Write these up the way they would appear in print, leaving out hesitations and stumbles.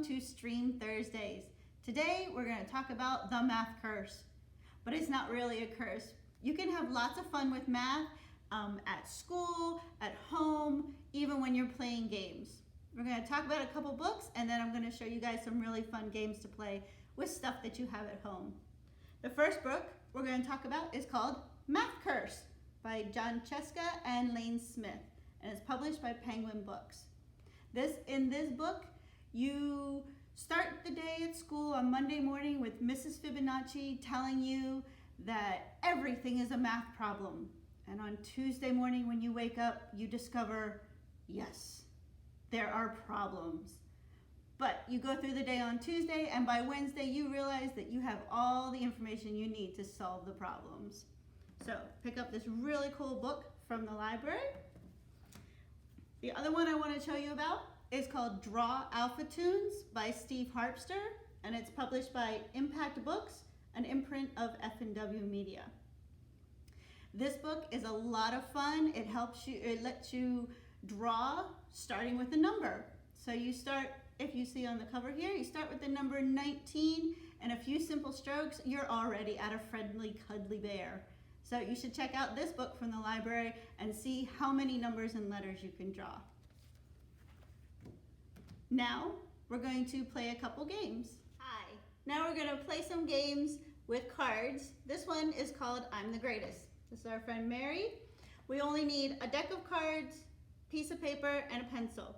to Stream Thursdays. Today we're going to talk about the math curse, but it's not really a curse. You can have lots of fun with math at school, at home, even when you're playing games. We're going to talk about a couple books, and then I'm going to show you guys some really fun games to play with stuff that you have at home. The first book we're going to talk about is called Math Curse by Jon Scieszka and Lane Smith, and it's published by Penguin Books. In this book, you start the day at school on Monday morning with Mrs. Fibonacci telling you that everything is a math problem. And on Tuesday morning when you wake up, you discover, yes, there are problems. But you go through the day on Tuesday, and by Wednesday you realize that you have all the information you need to solve the problems. So pick up this really cool book from the library. The other one I want to show you about is called Draw Alphatoons by Steve Harpster, and it's published by Impact Books, an imprint of F&W Media. This book is a lot of fun. It lets you draw starting with a number. So you start, if you see on the cover here, you start with the number 19, and a few simple strokes, you're already at a friendly, cuddly bear. So you should check out this book from the library and see how many numbers and letters you can draw. Now we're going to play a couple games. Hi. Now we're going to play some games with cards. This one is called I'm the Greatest. This is our friend Mary. We only need a deck of cards, piece of paper, and a pencil.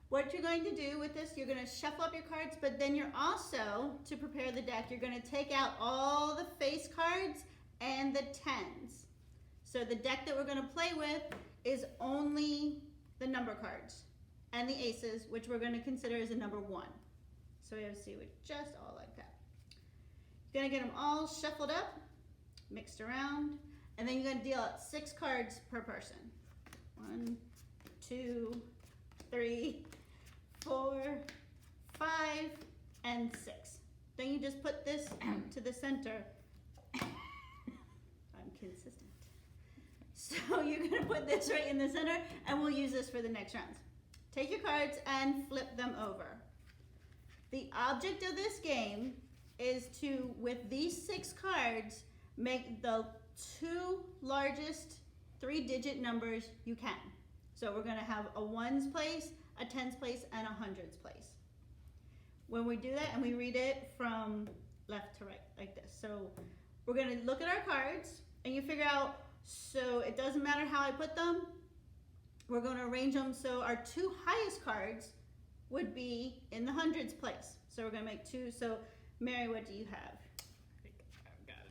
What you're going to do with this, you're going to shuffle up your cards, but then you're also, to prepare the deck, you're going to take out all the face cards and the tens. So the deck that we're going to play with is only the number cards and the aces, which we're going to consider as a number 1. So we have to see it just all like that. You're going to get them all shuffled up, mixed around, and then you're going to deal out 6 cards per person. 1, 2, 3, 4, 5, and 6. Then you just put this to the center. Consistent. So you're going to put this right in the center, and we'll use this for the next rounds. Take your cards and flip them over. The object of this game is to, with these 6 cards, make the 2 largest 3-digit numbers you can. So we're going to have a ones place, a tens place, and a hundreds place. When we do that, and we read it from left to right like this. So we're going to look at our cards, and you figure out, so it doesn't matter how I put them, we're going to arrange them so our 2 highest cards would be in the hundreds place. So we're going to make 2. So Mary, what do you have? I think I've got a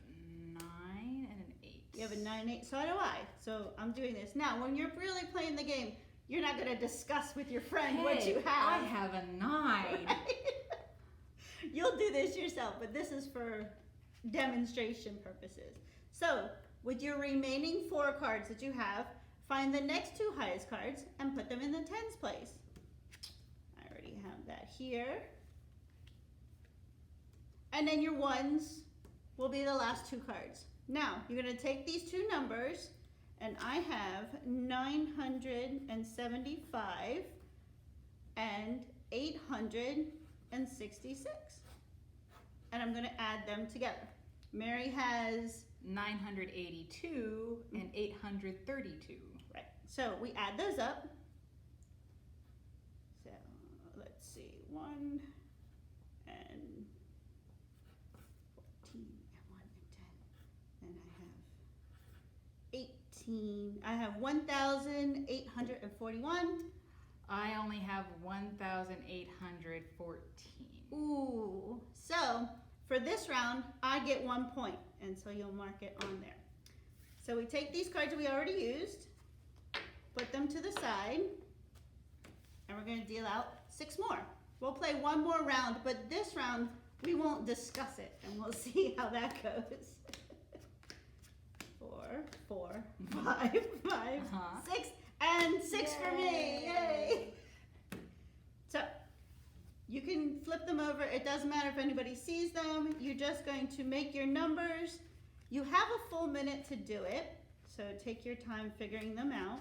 9 and an 8. You have a 9, 8, so do I. So I'm doing this. Now, when you're really playing the game, you're not going to discuss with your friend what you have. I have a 9. Right? You'll do this yourself, but this is for demonstration purposes. So, with your remaining 4 cards that you have, find the next 2 highest cards and put them in the tens place. I already have that here. And then your ones will be the last 2 cards. Now, you're going to take these 2 numbers, and I have 975 and 866. And I'm going to add them together. Mary has 982 and 832. Right. So we add those up. So let's see, 1 and 14 and 1 and 10. And I have 18. I have 1,841. I only have 1,814. Ooh. So for this round, I get 1 point, and so you'll mark it on there. So we take these cards we already used, put them to the side, and we're going to deal out 6 more. We'll play 1 more round, but this round we won't discuss it, and we'll see how that goes. 4, 4, 5, 5, 6, and 6 for me. Yay! So you can flip them over. It doesn't matter if anybody sees them. You're just going to make your numbers. You have a full minute to do it, so take your time figuring them out.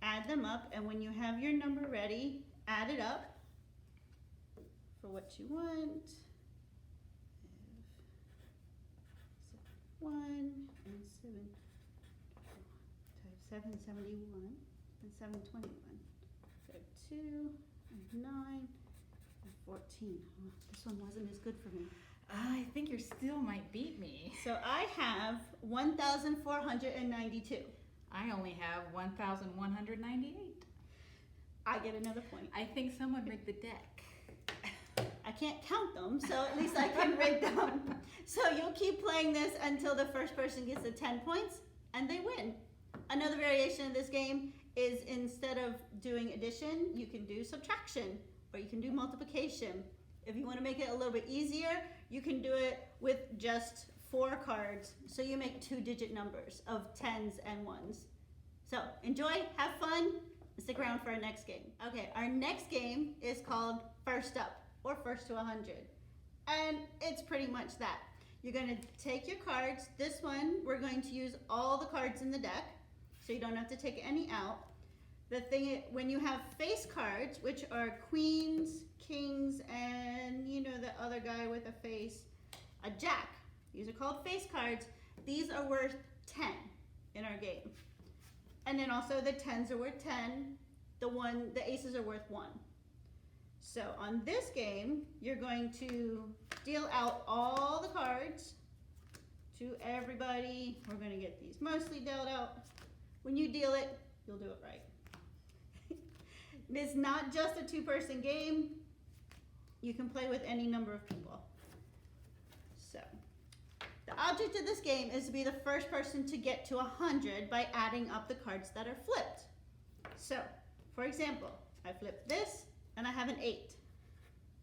Add them up, and when you have your number ready, add it up. for what you want. 1 and 7 times 771 and 721. So 2 and 9 and 14. Oh, this one wasn't as good for me. I think you still might beat me. So I have 1,492. I only have 1,198. I get another point. I think someone rigged the deck. I can't count them, so at least I can rig them. So you'll keep playing this until the first person gets the 10 points and they win. Another variation of this game is instead of doing addition, you can do subtraction or you can do multiplication. If you want to make it a little bit easier, you can do it with just 4 cards. So you make 2-digit numbers of 10s and 1s. So enjoy, have fun, and stick around for our next game. Okay, our next game is called First Up, or First to 100. And it's pretty much that. You're going to take your cards. This one, we're going to use all the cards in the deck, so you don't have to take any out. The thing is, when you have face cards, which are queens, kings, and you know the other guy with a face, a jack. These are called face cards. These are worth 10 in our game. And then also the 10s are worth 10. The aces are worth 1. So on this game, you're going to deal out all the cards to everybody. We're going to get these mostly dealt out. When you deal it, you'll do it right. It's not just a 2-person game. You can play with any number of people. So the object of this game is to be the first person to get to 100 by adding up the cards that are flipped. So, for example, I flip this and I have an 8.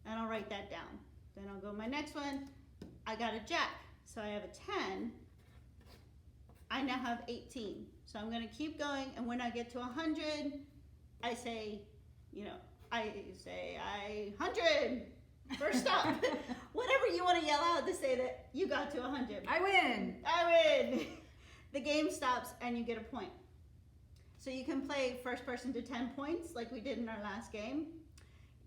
And I'll write that down. Then I'll go my next one. I got a jack, so I have a 10. I now have 18. So I'm going to keep going, and when I get to 100, I say, 100. First up. Whatever you want to yell out to say that you got to 100. I win. I win. The game stops and you get a point. So you can play first person to 10 points like we did in our last game.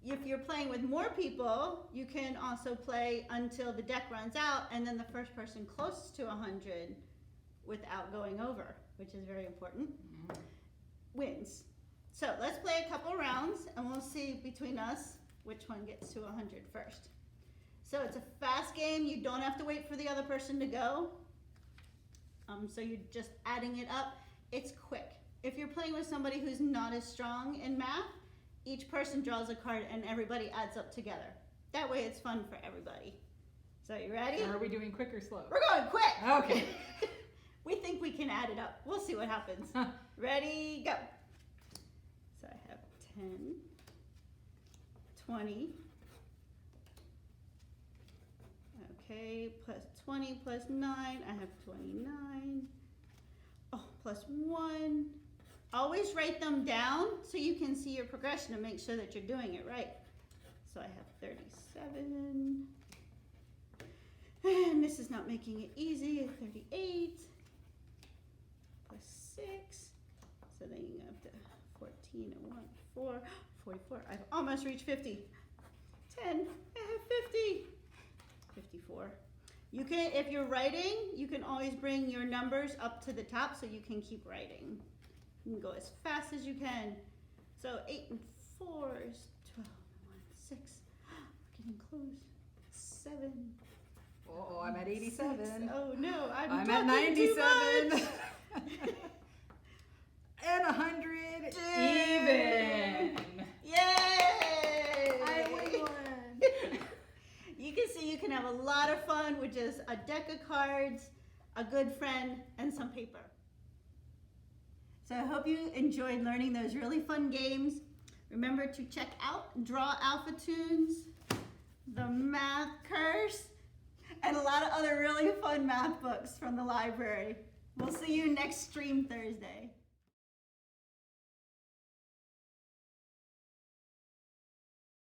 If you're playing with more people, you can also play until the deck runs out, and then the first person closest to 100 without going over, which is very important, wins. So let's play a couple rounds and we'll see between us which one gets to 100 first. So it's a fast game. You don't have to wait for the other person to go. So you're just adding it up. It's quick. If you're playing with somebody who's not as strong in math, each person draws a card and everybody adds up together. That way it's fun for everybody. So you ready? Or are we doing quick or slow? We're going quick. Okay. We think we can add it up. We'll see what happens. Ready, go. So I have 10, 20. Okay, plus 20 plus 9, I have 29. Oh, plus 1. Always write them down so you can see your progression and make sure that you're doing it right. So I have 37. And this is not making it easy. 38 plus 6. So then you go up to 14 and 1, 4, 44. I've almost reached 50. 10, I have 50. 54. You can, if you're writing, you can always bring your numbers up to the top so you can keep writing. You can go as fast as you can. So 8 and 4 is 12. 1, 6. We're getting close. 7. Oh, I'm at 87. 6. Oh no, I'm at talking 97. too much. And 100 Dude. even. Yay! I won. You can see you can have a lot of fun with just a deck of cards, a good friend, and some paper. So I hope you enjoyed learning those really fun games. Remember to check out Draw Alpha Tunes, The Math Curse, and a lot of other really fun math books from the library. We'll see you next stream Thursday.